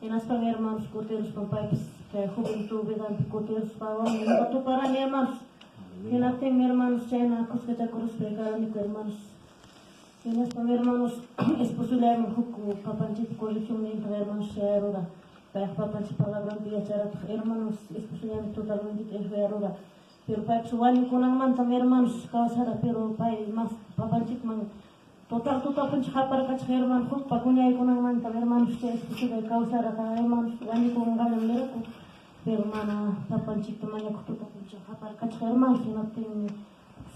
nas para hermanos coteiros com pais que é juventude dan coteiros para homem não para hermanos que na tem hermanos chena cosca já cruz pegar ni hermanos que nas para hermanos esposo le huku papanchi colegio ni hermanos cheroda para papanchi palavra dia chera hermanos esposo le totalmente errada pero pai suani kunang man tam hermanos kausara pero pai mas papanchi man total panci hapar kach herman kok pakunya ikunang man tam hermanos che esposo le kausara ka hermanos wani kunang lera ku pero mana papanchi tumanya ko total panci hapar kach hermanos natin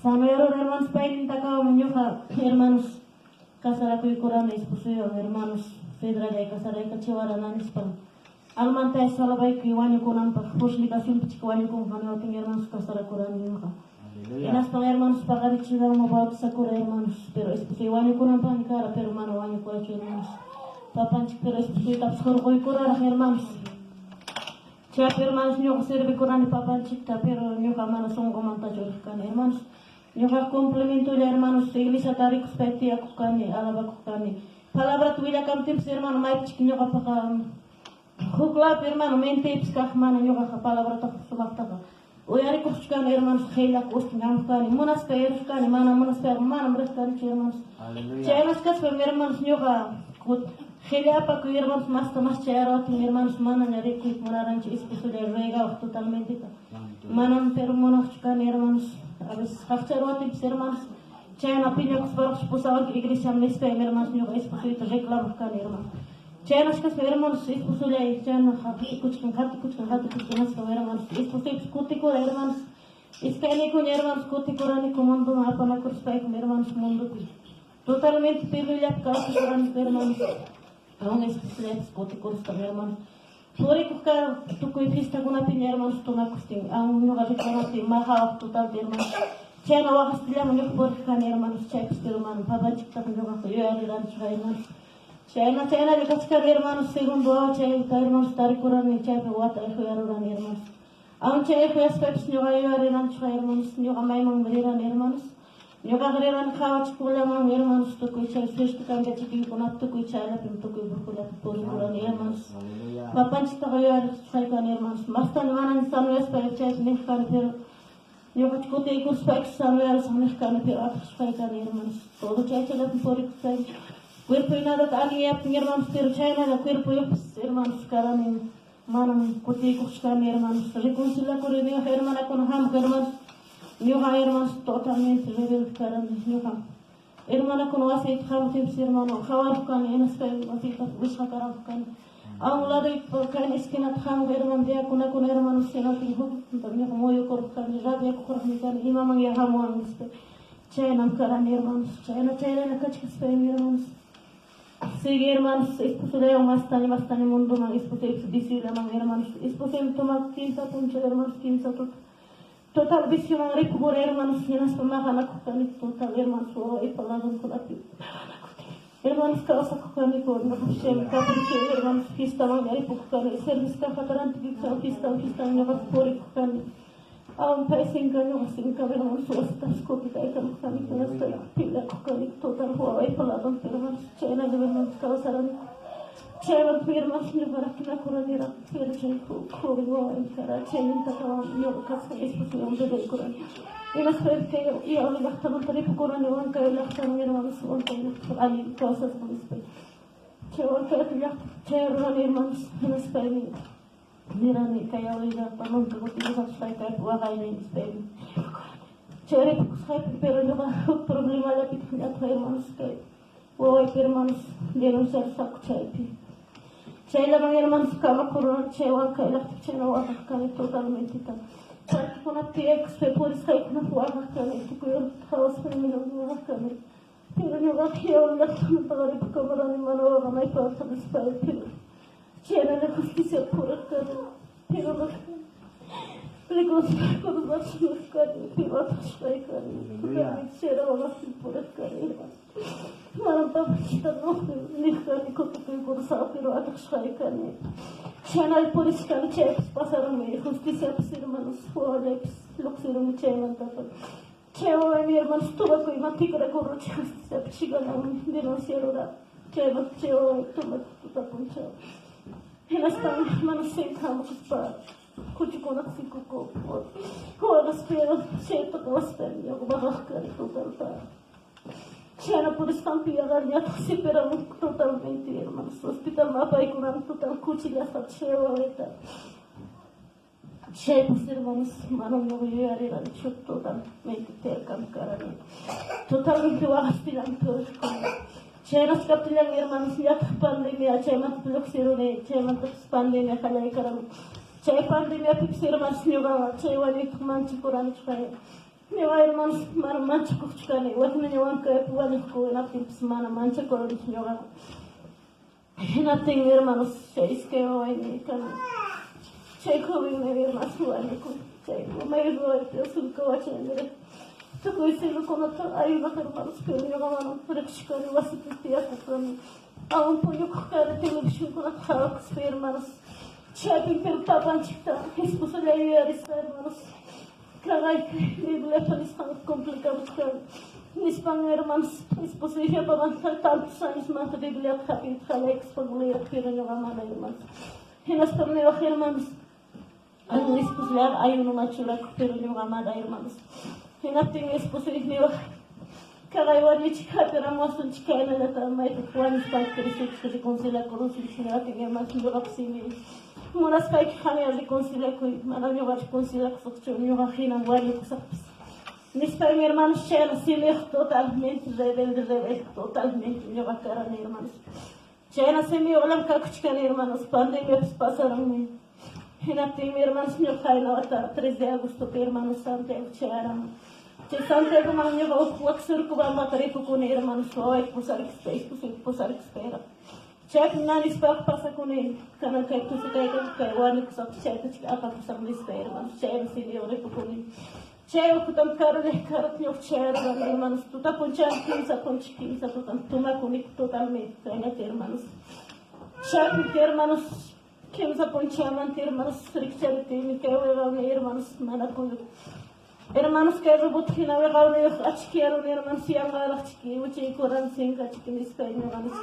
samero hermanos pai ninta ka menyoka hermanos kasara ko ikuran esposo hermanos fedra de kasara ka chewara nanis pan almanta esalabai ki wani kunang pa posligasin pichi wani kung hano ting hermanos kasara kuran ninka Enas pa hermanos pagari chida mo baut sakura hermanos pero esposo wani kunang pa nikara pero mana wani ko hermanos papanchi pero esposo tap skor ko ikuran hermanos Cia hermanos nyo serve kuran papanchi ta pero nyo ka mana songo manta jorkan hermanos nyo ka complemento de hermanos iglesia tarik speti aku kani alaba ku kani palabra tuya kam tips hermano mai chiquinho ka pa Hukla hermano mente pskah mana nyo ka palabra ta sumakta Oyari kuchkan hermanos khela kustingam kani munas ka kani mana munas ka mana mres kani hermanos Chenas kas hermanos nyo ka kut khela pa ku hermanos mas chero hermanos mana nyari ku moraran chi esposo de rega totalmente mana pero monos kan hermanos a veces hafchero tips hermanos Chena piña kusbaros pusawa iglesia mesta hermanos nyo esposo de reclamo kan hermanos Chenas kas hermanos esposo de chena hati kuchkan nas ka hermanos esposo kutiko hermanos iskani con hermanos kutiko rani comando apana kurspai con hermanos mundo totalmente pelo ya causa hermanos aún esposo de kutiko hermanos por isso que tu conheciste com a pinha hermanos tu na costinha aún no gajo que não maha total hermanos chena wa hastilha mo por kan hermanos checks hermanos baba chikta ko joga yo ya hermanos Chena de cascar hermanos segundo hermanos tarikuran chepe wata hermanos aun chepe aspects nyoga hermanos nyoga mai mangreran hermanos nyoga greran khawach kulamang hermanos to kuicha sreshta kanga chiki kunat to kuicha la pim to kuicha kulan hermanos papanch to kan hermanos mastan manan sanwes per chep nehkan per nyoga chkote kurs specs sanwes sanehkan per kan hermanos todo cheche la por Cuerpo y nada tania hermanos pero china la cuerpo y hermanos karani manam kuti kushkan hermanos reconcilia con Dios hermana con ham hermanos yo hermanos totalmente rebel karani yo hermana con wasi ham tips hermano khawar kan enas kan wasi ta wisha karam kan aula de kan esquina ham hermano dia con hermanos senati hum también como yo corpo kan radio corpo kan imam ya ham wan china karani hermanos china na kachkas hermanos Sigue hermanos, esposo de mastani mundo man esposo difícil man hermanos, esposo toma 15 puntos hermanos 15 total vicio man recubor hermanos llenas por magana kokani total hermanos o e palado con la hermanos causa kokani con no shem capricho hermanos fiesta man e kokani service ka fataran fiesta no vas por kokani aun paising ganyo sin ka hermanos estas copitas que kokani con esta pila kokani total ho e palado hermanos chena de hermanos causaran chena hermanos ni para que na coranera pero chen ko en cara chen ta yo casa exposición de coran y las que y ahora ya estamos por el coran no que la están hermanos son hay cosas por este chewa que ya hermanos en España Dirani kaya uliga panon ko tiyo sa strike wa kay ni Spain. Chere strike pero no problema la pitya hermanos que o hermanos dieron ser sak chepi. Chela man hermanos kama corona chewa kay la chela wa kay totalmente ta. Porque con a TX por strike na wa kay ko yo house feminino wa kay. Pero no va que yo la para de cámara ni mano va mai para Spain. Chena la justicia por acá, pero no le gusta con los caras, que va a traer caras, chera va a ser por acá, Mara papachita no, ni cani con tu cursa, pero a traer caras. Chena por isso que checks pasaron mi justicia por hermanos, fue lo que se lo chena tapa. Cheva mi hermano estuvo con matica de corro justicia, chica no denunciaron la cheva tu puncha. Estamos, hermanos, sentamos para continuar assim com o corpo. Com as pernas, senta com as pernas, alguma rascada e tudo para. C'era pure stampia si per totalmente, hermanos. Hospital mapa e curan total cucina sta c'era. C'è hermanos, ma non voglio arrivare totalmente tercam. Totalmente wastilanto. C'era scappilang hermanos ya pandemia, c'è man plexirone, c'è man pandemia kalai karam. C'è pandemia pixir mas nyoga, c'è wali manchi kuran c'è. Meu irmãos, mana mancha kuchkani, wakna nyawan ka puan ko na tips mana mancha ko ri nyoga. Na ting hermanos, seis que hoy ni kan. Checo vi me hermanos wani ko. Checo mai ro te sul ko achene. To ko ise no kono to ayu na hermanos ko nyoga mana prakshkani wasiti ya ko. Aun punho ko kare te lo bishu ko na khara ko hermanos. Checo per papanchita, esposa de hermanos. Carai, Bíblia para estamos complicados com Espanha, irmãos, exposição para avançar tantos anos, mas a Bíblia rápido, falei que expolia aqui no Ramana, irmãos. E nós também, irmãos, a nossa exposição, aí no Machura, que no Ramana, irmãos. E nós temos exposição, carai, o ali chica, para mostrar chica, ela também, que o ano está crescendo, que se considera com os filhos, que é mais do que possível. Moras kai khania de consilia ko mana mi war consilia ko sokcho mi war khina wali ko sap nispa mi hermano chela sile totalmente rebelde totalmente mi war cara mi hermano chela se mi olam ka kuchka mi hermano pandemia pasaram mi hina tem mi hermano mi khai na wata 3 de agosto per hermano Santiago chera che Santiago ma mi war ko aksur ko ba matare ko ne hermano so ai posar que espera Check nani spak passa com ele, kana kai tu se kai wani ko sak check tu apa ko sam lisper man check se dio re ko ni check ko tam karo de karo ti of check man man tu ta ponchan kinsa ponchikinsa tu tam tuma ko ni totalmente kana ter manos check ter manos kinsa ponchaman ter manos stricter te ni kai wa hermanos mana ko hermanos que robot que na wa ne achkiero hermanos yang achki uchi koran sen ka chikin ispai no ganis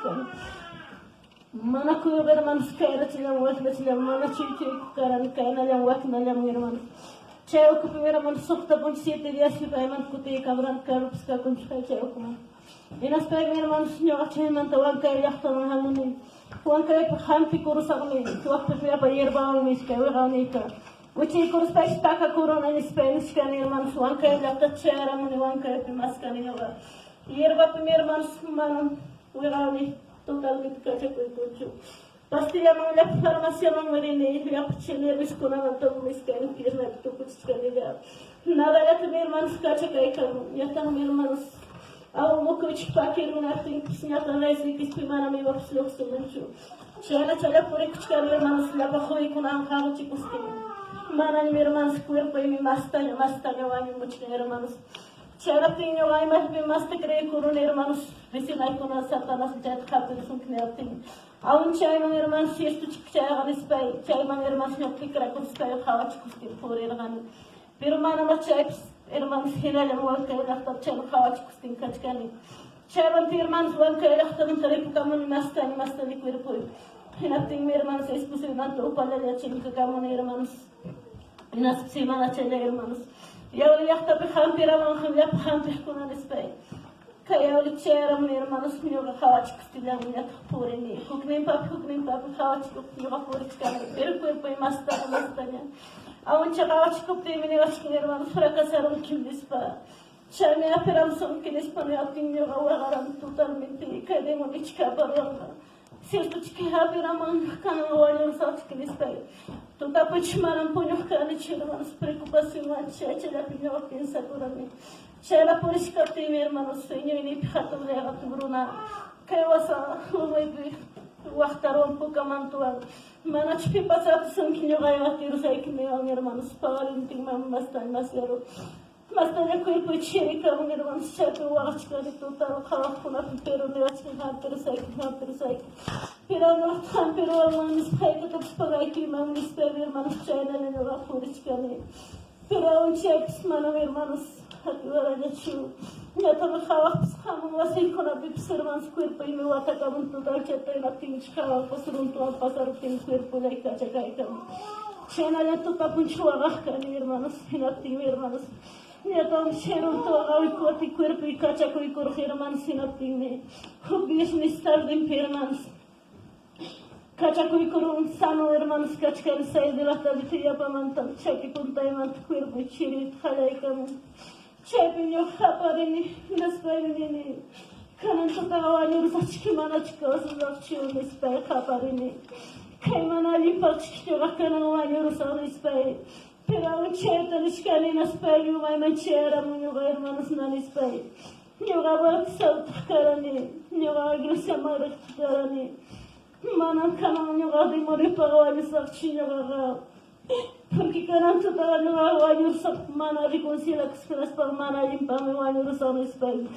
Mana ko hermanos kaya sila wakna sila mana chichi karan kaya na lang wakna lang hermanos. Cheo ko hermanos sokta pon 7 días que paiman ko te kabran karups ka kun cheo ko man. Inas kaya hermanos nyo achen man tawan kaya yakta man hamuni. Tuan kaya pa hampi kurus agni. Tuak pa kaya pa yerba ang mis kaya wani ka. Uchi kurus pa istaka corona ni Spanish ka ni hermanos. Tuan kaya yakta chera muni wan kaya pimas ka ni yoga. Yerba pa hermanos man wani. Totalmente cacha com tudo. Pasti yang mengelak farmasi yang mengerini, yang kecilnya biskuna atau miskin kirna itu kucing dia. Nada ya tu mirman kacha kayak kamu, ya tu mirman. Aku mau kucing pakai rumah ting, siapa lagi kis pimana mi waktu selok semencu. Chala puri kucing mirman selapa koi kuna kamu cikuskin. Mana mirman sekuir pui mi mastanya wani mucik mirman. Chala tinho ai mas bem mas te creio corona hermanos vicinai com a Satanás já te capel são que nem tem a chai meu irmão se isto te chai a respeito chai meu irmão se não fica com respeito a te cuspir por irmão pero mana mas chai irmão se ele não vai cair na tua chai a te cuspir cachcani chai meu irmão vai cair na tua entrei por caminho mas tani corpo hina tem meu irmão se expulsou na tua palha chai que caminho irmãos nas semana chai irmãos يا ولي يخطب خامبي رمان خميا خامبي حكونا نسبي كيا ولي تشيرا من يرمانوس من يوغا خواتك استيلا من يتخبوريني حكمين باب خواتك يوغا فورك كامل بيركو يبوي ماستانيا أو انشا خواتك بتي من يوغا يرمانوس فرقا سارون كم نسبا شامي أفرام سون كي نسبا نيوغا يوغا وغرام توتال منتي كيدي مونيشكا بريوغا سيرتو تشكي هابي رمان كان الوالي وصوتك نسبي Tu tá por te maram punho cana tira mas preocupação antes ela pinho pensa por mim. Ela por isso que eu tenho irmão senhor e nem pihato leva tu Bruna. Que eu essa vai ver o artaron pouca mantua. Mana te passar são que eu vai ter sei que meu irmão spara não tem mais zero. Mas também com o tiro que meu irmão chato o acho que total خلاص كنا في البيرو دلوقتي كنا سايك Pero no tan pero manos pega que para aqui manos pega irmãos chega ne no furichkane. Pero um check mano irmãos ayudar a Chu. Ya trabajaba, pues, como así con la observan su cuerpo y me va a atacar un total que te la tinchaba, pues un total pasar el cuerpo de cacha caita. Chena ya tu tapuncho agarra, mi hermanos, en a ti, mi hermanos. Ya tan cheron to agarra y cuerpo y cacha y correr hermanos en a ti, me. Hobbies ni estar de hermanos. Cacha y correr sano hermanos, cacha que sai de la tabletilla para mantar, cheque punta y mant cuerpo y chiri, jala y camo. Chepiño japarini, nas parini, kanan totawañur sachkimana chikos lakchiu nispay japarini, kaimana lipachkyo kanan wañur sa nispay, pero un cheta niskani naspay yumay manchera muñuga hermanos na nispay, ñuga bak saut karani, ñuga iglesia madre karani, manan kanan ñuga dimori pagawañu sakchi ñuga. Porque kanan total no aguayur sa mana reconcilia que para mana limpa me aguayur sa no espel.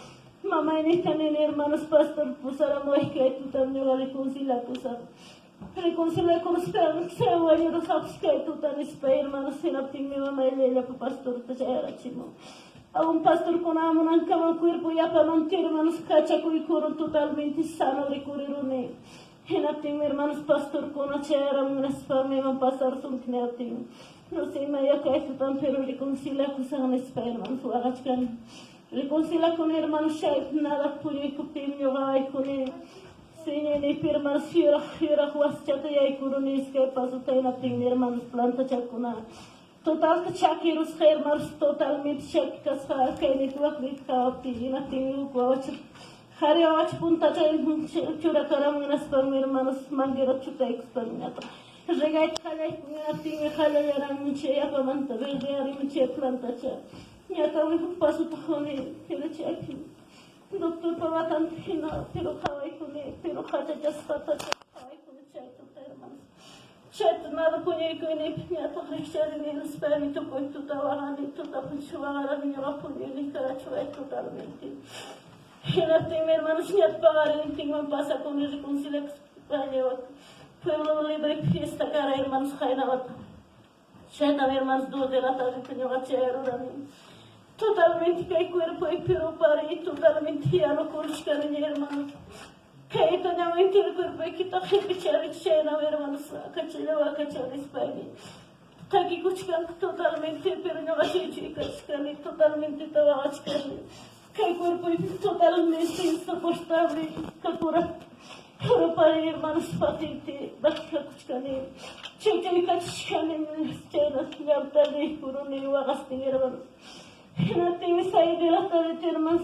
Mamá en esta nene hermanos pastor pusara moi que tu también la reconcilia pusar. Reconcilia con espel se aguayur sa que tu tan espel hermanos sin aptin mi mamá ella que pastor te era chimo. A un pastor con amor en cama cuerpo ya para mantener hermanos cacha y coro totalmente sano recurrirone. En aptin mi hermanos pastor con a chera una spame man pasar son kneatin. No sé, me haya caído tan pero reconcilia con san hermanos o agachkan. Reconcilia con hermanos shaip nada puño y cupim yoga y con él. Señor ni hermanos fiera huas chata y hay curonis que paso ta en aptin mi hermanos planta chacuna. Total que chaquiros hermanos totalmente chacas que ni tu aplica aptin en aptin guach. Hariawach punta chay chura karam unas para mi hermanos manguero chuta experiencia. Regai khalai aptin khalai yaran muche ya pamanta verde ari muche planta cha. Ya tawi pasu tahone tele chaki. Doctor pawatan hina pero kawai kune pero khacha jasta cha kawai kune chay to hermanos. Chat nada punya kune ya to rechari ni spami to koi to tawani to tapunchuara ni ra punya ni kara choi totalmente. En hermanos ni pagar el tingo pasa con el reconcilia pueblo libre fiesta cara hermanos jainabat. Sheta hermanos 2 de la tarde tenía gachero totalmente que hay cuerpo y pero para y totalmente ya no corresponde ni hermanos. Que tenía mente el cuerpo y que está que chena hermanos cachela va cachela España. Aquí cuchcan totalmente pero no gaché chicas que totalmente estaba gachando. Que el cuerpo es totalmente insoportable, captura, pero para hermanos patente, baja cuchcane, cheque cachcane, chenas, lealtad de curone, guagaste hermanos. No te saí de la tarde, hermanos.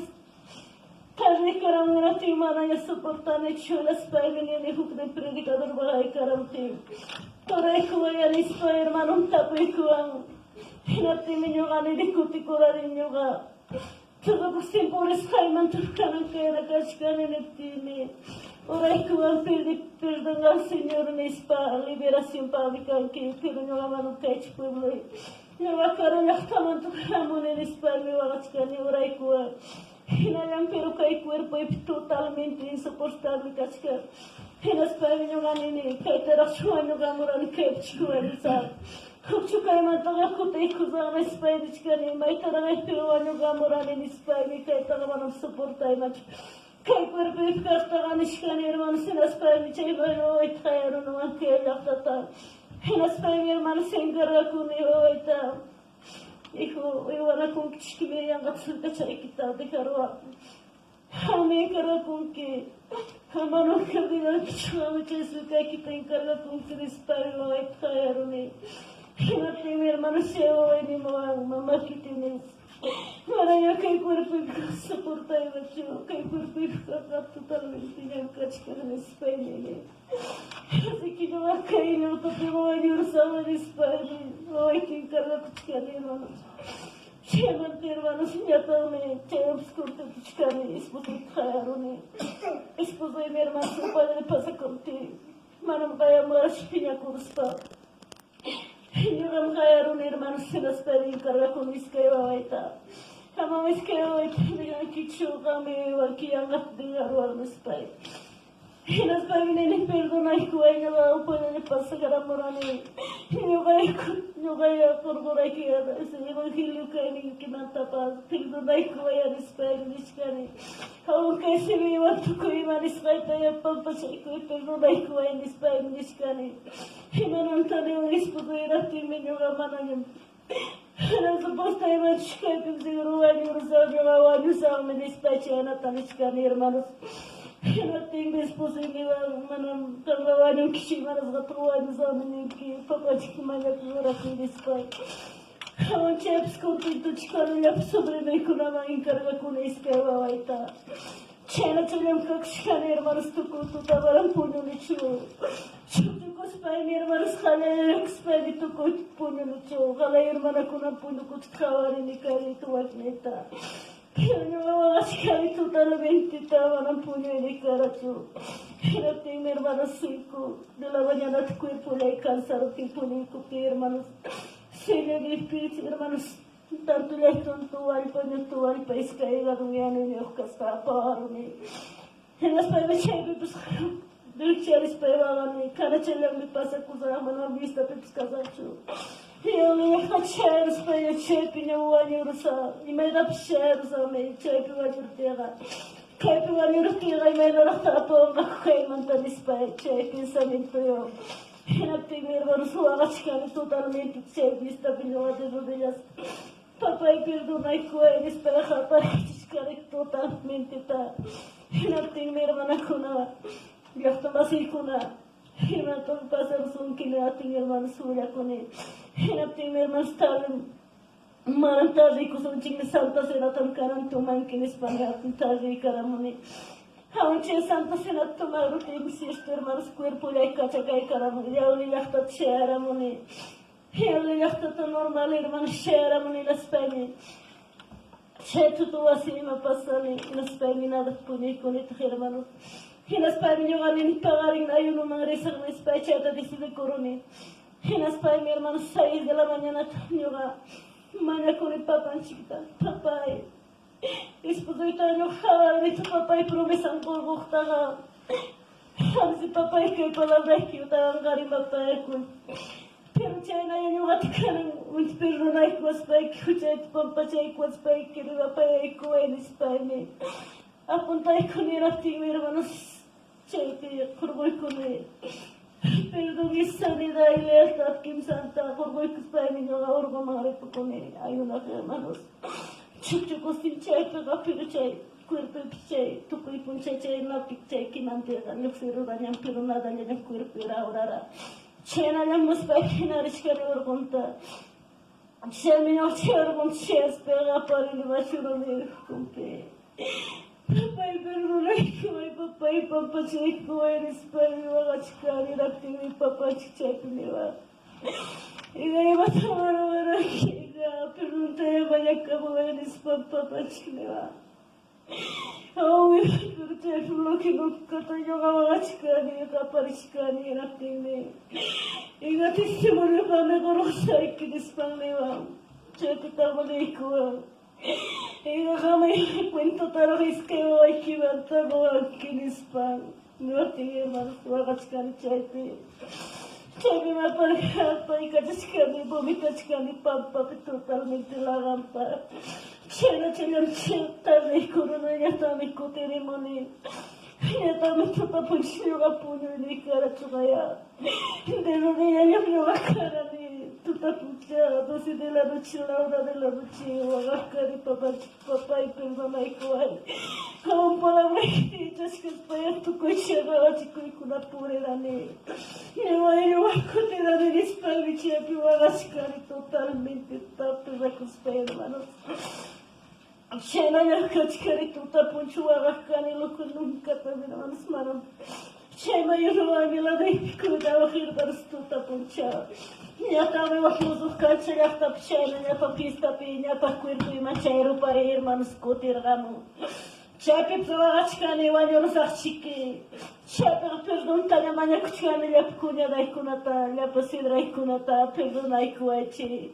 Tarde caram, no te mana ya soportan, hecho las paigas ni el hook de predicador, baja caram te. Toda ecuaya listo, hermano, tapo ecuan. No te me ñogane de cuticura de ñoga. Todo por siempre es Jaime Turcano que era cascán en el tine. Ahora es que van a perdón al Señor en esta liberación pública que pero no la van a caer pueblo. No va a caer ya estaban tocando en España va a cascar ni ahora es que no hayan pero que el cuerpo es totalmente insoportable cascar. En España no ganan ni que te la sueño ganan que chuan sa. Chukai mataga kutay kuzama España chikani mai tarang peruano gamoran en España que tagaman soporta imach que cuerpo cartagan chikani hermanos en España chay bueno hoy trajeron no que la tata en España hermanos se encarga con hoy ta hijo yo van a con chikime yang gatsulta chay kita de carwa hame encarga con que hermano que digan chama chay su que kita encarga con que España hoy trajeron Fíjate, mi hermano se oye ni mamá que tienes. Ahora ya que el cuerpo soporta el macho, que el cuerpo está totalmente ya cachcar en España. Así que no va a caer, no te voy a ayudar en España. No hay que encargar cachcar, hermanos. Llévate, hermanos, ya también, te obscurte cachcar, esposo de Jairone. Esposo de mi hermano, su padre pasa contigo. Mano, vaya a morar, chipiña, cursa. Yo no caer un hermano se las pedí carga con mis que ahorita. Como mis que ahorita digan que chuga me aquí a la de la rueda de España. Y las familias les perdona y cuello la puede pasa garamorani. Ñuqaya qurquraykiqa evangelio kaynin kimantapaq perdonaykuwaya nispaymi nishkani. Aunque se viva tukuyman nisqayta pampachaykuy perdonaykuwaya nispaymi nishkani. Imanantani ispukuyraptinmi ñuqa manañam. Supuestamente shkaypim seguro ñuqa wañusaqmi nispaychaynata nishkani hermanos. No tengo posibilidad, manam trabajo que manas gatroanos homem que papai que manda por aqui despai. Um chaps contento de cara sobre mim com a encarga com escreva vai tá. Chena chulem que chana hermanos tu tava punho no chu. Chutu com spai hermanos khale spai tu com punho no chu. Khale hermana com punho com khawari ni kari tu atneta. Yo ascari totalmente estaba en puño de caracho. Era mi hermano 5 de la mañana tu cuerpo le cansado tipo de cupi hermanos. Se le despide hermanos. Tanto le tonto al país caiga dumiano y yo que está parme. En las paimes chepe pues del charis paivagani. Cada chela me pasa cosa mano vista pepes casacho. Eu ia fazer os pais chepe não wanhursa e me dá pcherusa me chepe wanhurtega chepe wanhurtega e me dá rato na queimanta dispai chepe pensamento eu na primeira vez o agachar totalmente chepe está pilhado de rodillas papai perdona e coelhos para rapar descar totalmente tá na primeira vez na já estava assim com Hina to pasar sun kile ating hermano suya kone. Hina ting hermano stalin marantari kusunching santa sena tam karan tuman kinis pangatin tari karamuni. Haunche santa sena tumaru ting sister hermano cuerpo ya kachakai karamuni. Yauli yachtat shearamuni. Yauli yachtat normal hermano shearamuni las peni. Chetu tu asima pasani las peni nada puni kone hermano. Hinas pai mi joganin pagarin ayuno regresar na espachata decide corone. Hinas pai mi hermano 6 de la mañana yoga. Mañana con el papá chiquita. Papá. Esposo y taño jala de tu papá y promesan por botaga. Hamsi papá que palabra que yo tan garim papá con. Pero chayna yoga tikanin un perdona y was pai que chay pampa chay was pai que papá ko en español. Apuntai con el activo hermanos. Chepe, corvoy con él. Perdón y sanidad y lealtad que santa, corvoy que está en mi hogar, orgo madre con él. Hay una hermanos. Chuchuco sin chepe, rapiro chay, cuerpo chay, tuco y punche chay, no pichay, que mantega, no fero dañan, pero nada ya en cuerpo era orara. Chena ya nos va a llenar escare orgonta. Chemino chay orgon chay, espera para el vacío de compe. Papai perdona y papá chico eres para mi agachar y la mi papá chico me va. Y de ahí va a tomar una chica, pregunta de vaya como eres papá chico me va. Oh, pero te lo que no cata yo agachar y papá chico ni la me. Y gatísimo le va a negociar y que después me va. Cheque estaba de igual. Y déjame cuento tal vez que voy que levantar aquí en España. No te hermanos, tú hagas canchete. Cheque me apareja, y cachascani, vomita chicani, pampa, totalmente la rampa. Chena, tarde, corona, ya está mi coteremone. Ya está mi topa punchillo, puño y mi cara chugaya. De rodilla ya me va a cara de. Tuta pucha, 12 de la noche, la hora de la noche, Oaxaca, papá y perdona y cual. Aún palabra que dichas que espaya tu coche, chico y con la pobre dane. Y voy a ir a cotear en espalda y chepi, Oaxaca, totalmente tapes a cospe, hermanos. Chena ya cachcari, tuta puncho, Oaxaca, y lo que nunca te hermanos, manos. Chema yo no voy a la de cuidado, girdas tuta puncha. Ya estaba los calces, ya está pchela, ya está pista, ya está cuerpo y machero para hermanos cotergamo. Chape provachkane, wanyor zachike. Chape perdón, tanya manya kuchkane, ya punya daikunata, ya pasidra ikunata, perdón aikuache.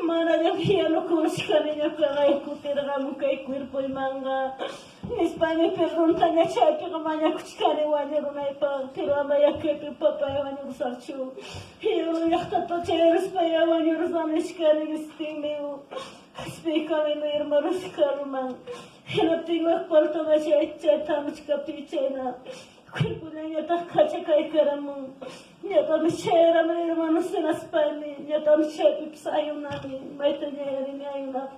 Mana ya no kuskani ya kagay kutira mo kay cuerpo y manga. España pregunta ya chapi kamanya kuskani wanya runay pa pero amaya kepi papaya wanya rusarchu. Hiyo yakta to cheres pa ya wanya rusamishkani gistimeu. Speaker in the hermanos Karman. Hinapting of Porto Vacha, Tamchka Pichena. Quipulia Takacha Karamu. Yatam share a hermanos in a Spani, Yatam Shep Sayunami, Maitania in Ayuna.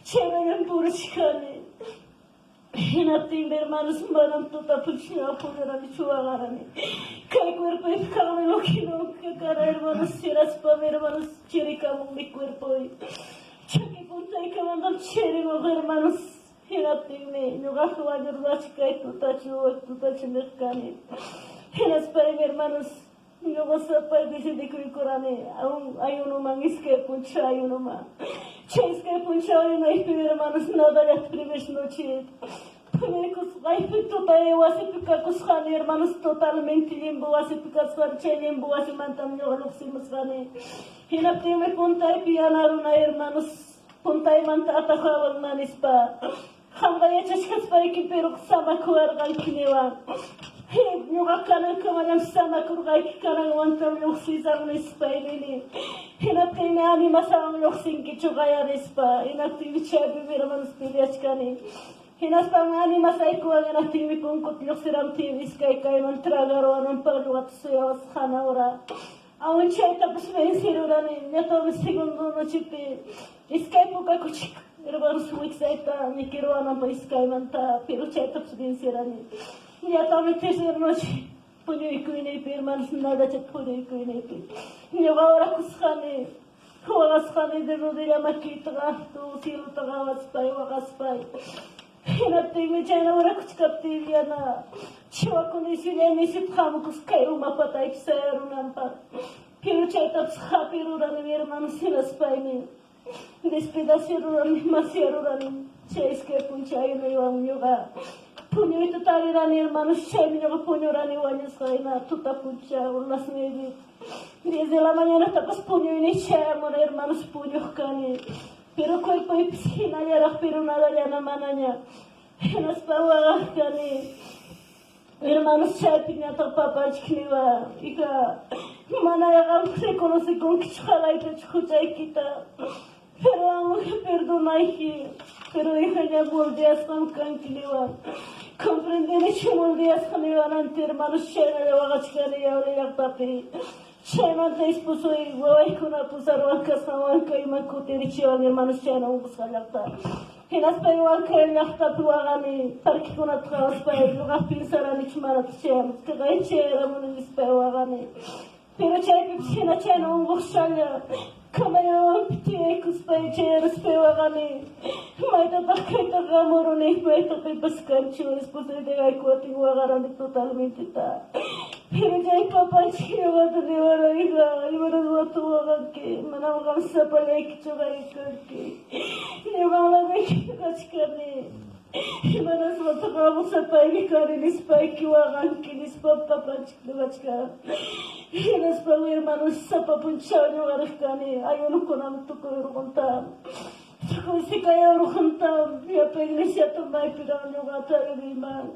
Cherry and Purishkani. Hinapting the hermanos Madame Tota Puchina Pura Chuarani. Kaikur Kamino Kino, Kakara hermanos Siraspa, hermanos Chiricamu, Miquirpoi. Chaki punta y que mandan chéri hermanos hinatinme yoga jugar rachka y tutachu mercani hinas para hermanos yoga sapa dice de que corane aún hay uno mangis que puncha hay uno más chais que puncha hay uno y hermanos nada ya primeras noche Pumecos vai total eu acho que cuscani hermanos totalmente limbo acho que cuscani limbo acho mantam yoga luximos gane Hina prime punta y pianaron a hermanos punta y manta atajaban manispa. Hamba ya chaskas pa iki pero sama kuargan kinewa. Nuga kanan kamanam sama kurgai kanan wantam yoksizang nispa ilini. Hina prime anima sama yoksinki chugaya nispa. Hina prime chabi hermanos piliachkani. Hina spama anima saikuwa gana prime punkut yoksiram tivis kai kai mantragaro anam parluat suyawas khana ora. Aún chaita pues vencerurani, ya todo segundo noche te Skype ka kuchik, hermanos wixaita, ni quiero anam pa Skype manta, pero chaita pues vencerani. Ya todo tercera noche, puño y cuine, hermanos nada chat puño y cuine. Ni ahora kuskhane, huagas khane de rodilla makita, tu cielo tagawas pai, wagas pai. Hinapte me chana ahora kuchkapte viana. Chiwa kondisyon ni si pamo kuskayo mapatay psero nampa. Pero chaita pshapiru rani hermanos silas paimi. Despedacero rani masiero rani. Chaiske punchayo no iwan yoga. Punyo ito tali rani hermanos chaymi yoga punyo rani wanyas kaina tuta puncha unas medio. Desde la mañana tapas punyo ini chayamo hermanos punyo kani. Pero cuerpo y piscina ya pero nada ya na mananya. Nos pawa kani. Hermanos chapiña to papa chkniwa. Ika mana ya se conoce con kichkala y chuchay kita. Pero amo que perdonai pero hija ya moldeas con cankliwa. Comprender que moldeas con ante hermanos chena de wagachkani ya ore ya papi. Chena te esposo y guay con a pusar wanka sawanka y mankuteri chiwa hermanos chena un buscalata. Hinas pa iwan kaya yakta tuwagani parki kuna tkawas pa lugar pinsarani chmarat chem kagay chera munis pa iwagani pero chay pipsina chena un bukshalya kamayo pitiye kuspa cheras pa iwagani maita takay tagamoroni maita pipaskan chures puso de ay kuati iwagarani totalmente ta pero chay papanchina wata de wala iga iwaras watu wagaki manamagam sapalay kichugay karki Niwala de kachkani. Manas wata kamu sapay ni kari ni spay kiwagan kinis papa panchik dugachka. Hinas pa hermanos sapa punchaw ni warakani. Ayun ko nam tukoy rukunta. Tukoy si kaya rukunta. Ya pa iglesia tumay pirang yung ata iliman.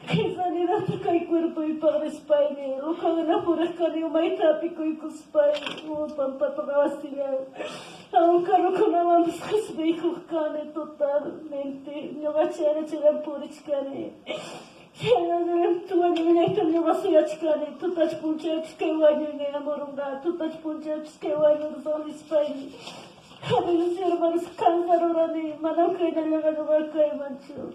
Kisa nila takay cuerpo y pagre spay ni. Ukang na purakani umay tapi ko ikuspay. Pampatakawas sila. Aunque no conozcamos que se dijo que totalmente no va a ser por chicane. Tu anime que no va a ser chicane. Tu estás punchando que o año ne amorunga. Tu estás punchando que o año no son español. Habemos hermanos cantarorani. Manam que no le va a caer mancho.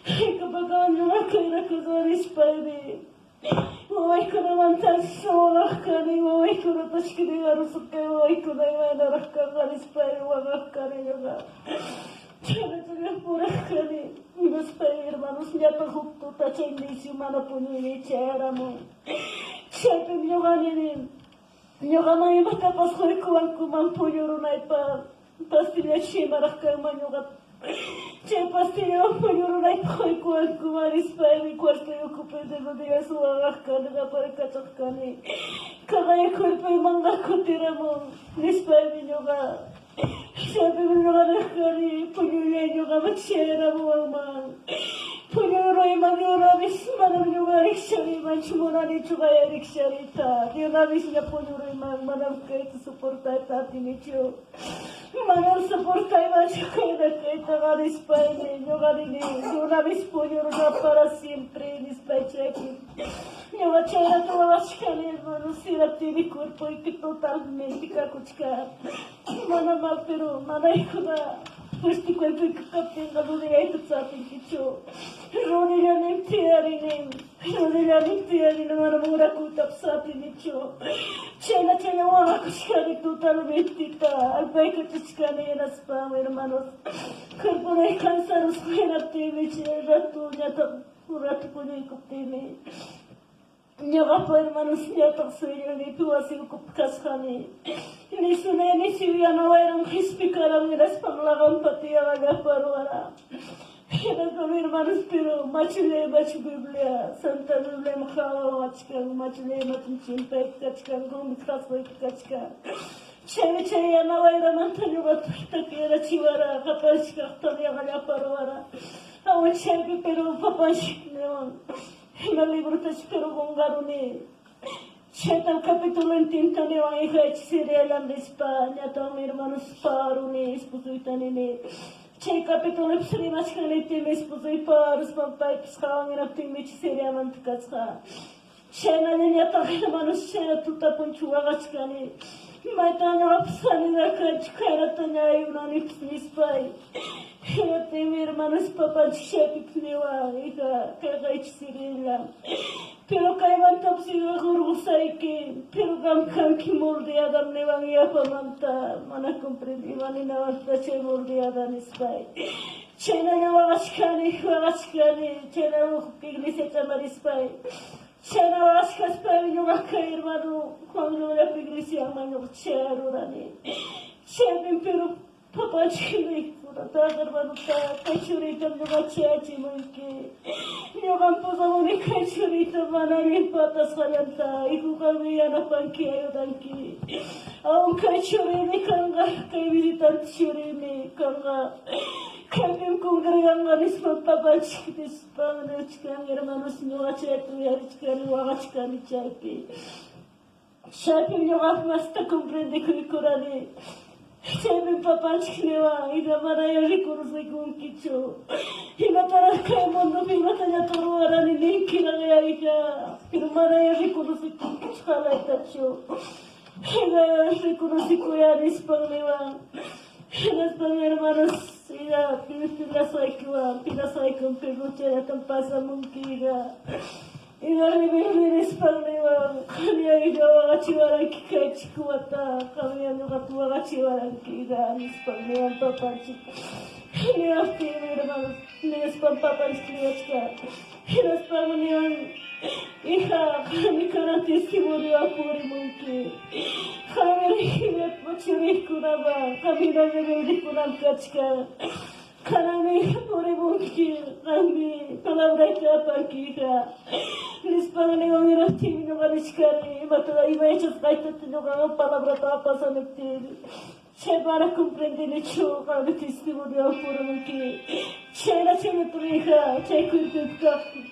Que pagan no va a caer a cosa español. Oi kuna mantan sola kani oi kuna tashkiri arusuke oi kuna imana rakkani spay wagakani yoga chana pura kani nos pay hermanos ya to hukto ta chendisi mana puni ni cheramo chepe yoga ni yoga no iba capaz khoi kuan kuman puyuru naipa pastilla chima rakkani yoga Che pastillo puyuru nai khoi kuan kumari spy mi cuarto yo ocupé de lo de eso agarcani la para cachacani kagay cuerpo y manga cotiramo, nispai yoga. Sabi mo yoga nakari, punyunya yoga machera mo man. Punyuro imanyura bis manam yoga rikshari manchumurani chugaya rikshari ta. Yoga bis na punyuro imang manam kait suportai tati nicho. Manam suportai manchukay na kait nga nispai ni yoga ni yoga bis punyuro na para siempre nispai cheki. Yoga chera to avashkali mano sirapti mi cuerpo y que totalmente kakuchka. Manam pero manaykuda. Questi quel che capiscono non è tutto sappico. Non è niente, non è mura cuta sappico. C'è la uova che totalmente al becco che scane la spam hermanos. Corpore cansaro squena teme c'è la tuya pura tipo di copteme. Nyaga po hermanos niya taksuyo ni tuwa si kupkaskani. Ni sunay ni siya na wairang hispikaram nilas panglagam pati ang agaparwara. Kaya kami hermanos pero machule machu Biblia, Santa Biblia makawa wachkang machule matunchimpay kachkang gumikasway kachkang. Chay na wairang mantanyo matakira chiwara kapashkak tanya agaparwara. Awan chay pero papashik naman. En el libro te espero con Garone. Cheta el capítulo en tinta de Evangelio de España, todos mis hermanos parune, esposo y tanene. Che capítulo en primas canete, mi esposo y paros, papá y pescaban en la primera serie manticasca. Chena niña también hermanos, chena tuta ponchua gachcane. Maitanya apsani da kachkara tanya yuna nispai. Te mi hermanos papá chepi pnewa ika kaga ichsirila. Pero kaiman tapsiga gurgusai que pero gam ki molde adam nevan ya pamanta mana comprendi mani navasta che molde adam nispai. Chena ya wagashkani chena iglesia chamarispai. Chena wagashkaspai yoga kai hermano cuando la iglesia mano chero rani. Chepi pero papá chile ta hermano ta kachurita yoga chachi moike. Yoga posavoni kachurita manari patas salanta iku kami ana panki ayodanki. Aun kachurine kanga kai visitant churine kanga. Kami congreganga nisma papá chiquitis padre chikang hermanos yoga chetu yarichkani waga chikani chapi. Chapi yoga masta comprende kuikurani. Chepe papá chiquewa, y la maraya recurso con kicho. Y la taraca de mundo viva talla torora ni linkira de ella. Y la maraya recurso con kicho jala y tacho. Y la recurso con ya disparewa. Y las hermanos, y la pila saikwa, peluche la tampasa munkiga. Y la rebelde española, kanya ida wagachiwaranki kachikuwata, kanya nugatua wagachiwaranki ida española papachi. Ni afti hermanos, ni espam papachi kriachka. Y la española, hija, kami kana testimonio apuri munki. Kami rihimet machuri kunaba, kami na rebelde kunam kachka. Kanami puri munki, kami palabra kapakika. Nispagani wangira timi no ganishkari, matala imechas kaita tino gano palabra tapa sanektir. Che para comprendere ciò che testimonio pure munki. Che la chene tuliha, che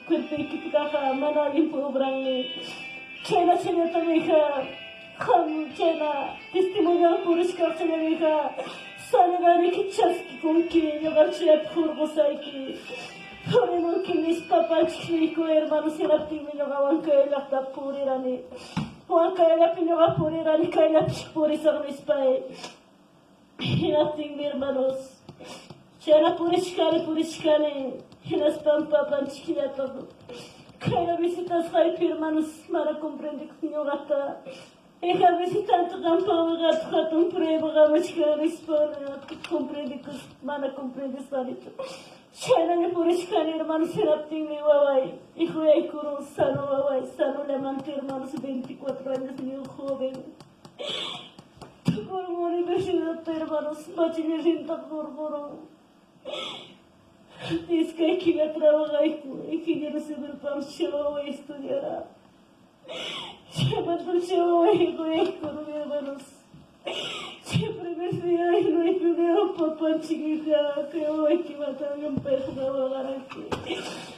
kuipika manali programi. Che la chene tuliha, kam che la testimonio pure scarceniha. Sanegani kichaski konki, yogarchia purgo saiki. Puri munki mis papachiko hermano seraptimi yogawan kaila ta puri rani. Wan kaila pinyoga puri rani kaila puri sarmispai. Hinating hermanos. Chera puri shkane. Hinas pam papan chikila todo. Kaila visitas hai hermanos mara comprende kinyogata. Eka visitante campo gato un prego gamachka rispone comprende que mana comprende salito. Chena ne purishkani hermanos seraptimi wawai. Hijo de kuro sano wawai sano le mante hermanos 24 años ni un joven. Por universidad hermanos machine rinta por. Dice que aquí la trabaja y que quiere ser el pan chavo y estudiará. Siempre luchó y con mi hermanos. Siempre me fía y no hay que ver papá chiquita que hoy que matan un peso de bagar aquí.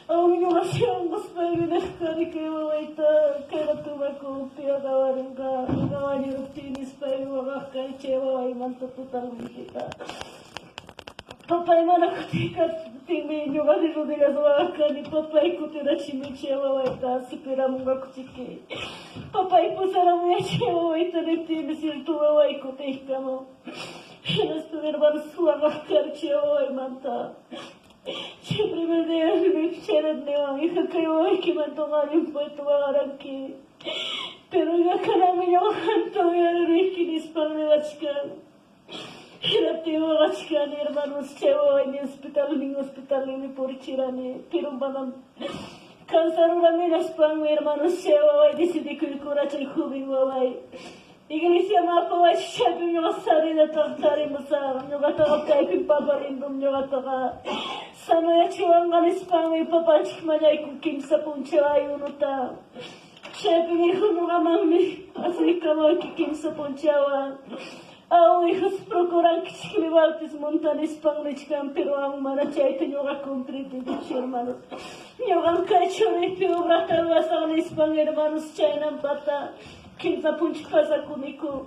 Aún no hacían los padres que hoy que no tuve copia de caballo tienes pero bagar y lleva y manto totalmente. Papay mana kutika timi nyoga di rudiga doaka ni papay kutira chimichewa waita sipira munga kuchiki. Papay pusara mechewa waita ni timi siltuwa wai kutikamo. Enas hermanos suaga karchewa wai manta. Siempre me dejan luchar en neva hija que hoy que me toman un puesto agaranki. Pero ya kana mi yo canto ya no es que dispone la chica. Era teo achkan hermanos chevo en hospital ni por chirane pero banam cansar una menos pan hermanos chevo y decidí que el coraje jubin wawai iglesia ma pa wa shabu yo sari da tantari masa yo gata kai pin paparin dum yo gata sama ya chiwanga ni spam y papa chikmanya ku kim sapun chewa yunuta shabu ni hunuga mammi asli kama kim sapun chewa Ao hijos procuran que se levantes montanes panglichkan pero ang mana chaita yoga concrete de hermanos. Yoga kachore pero brata wasan ispan hermanos chaina pata quinta punch casa kuniko.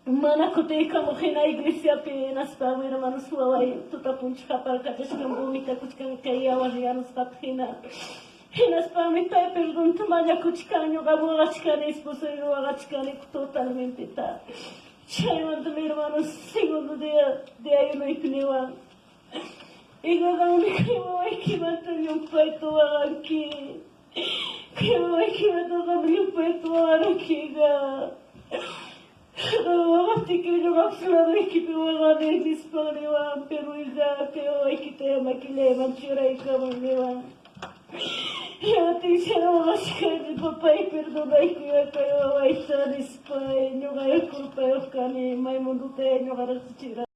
Mana kote kamo hena iglesia pe nas pa hermanos wawai tuta punch kapal kateskan bumita kuchkan kaya wajianos pathina. Henas pa mi tai perdón tumanya kuchkan yoga wagachkan esposo yoga wagachkan totalmente ta. Chayman mi hermanos segundo de ayuno y pnewa. Y luego me creo que me tenía un peito aquí. Creo que me tenía un peito aquí. Así que yo me acuerdo que me voy a ver disponible, pero ya creo que te amo que le manchura y como me va. Eu te chamo mais que papai perdona que eu vai estar nesse pai, não vai culpa eu ficar nem mais mundo tem, não vai se tirar.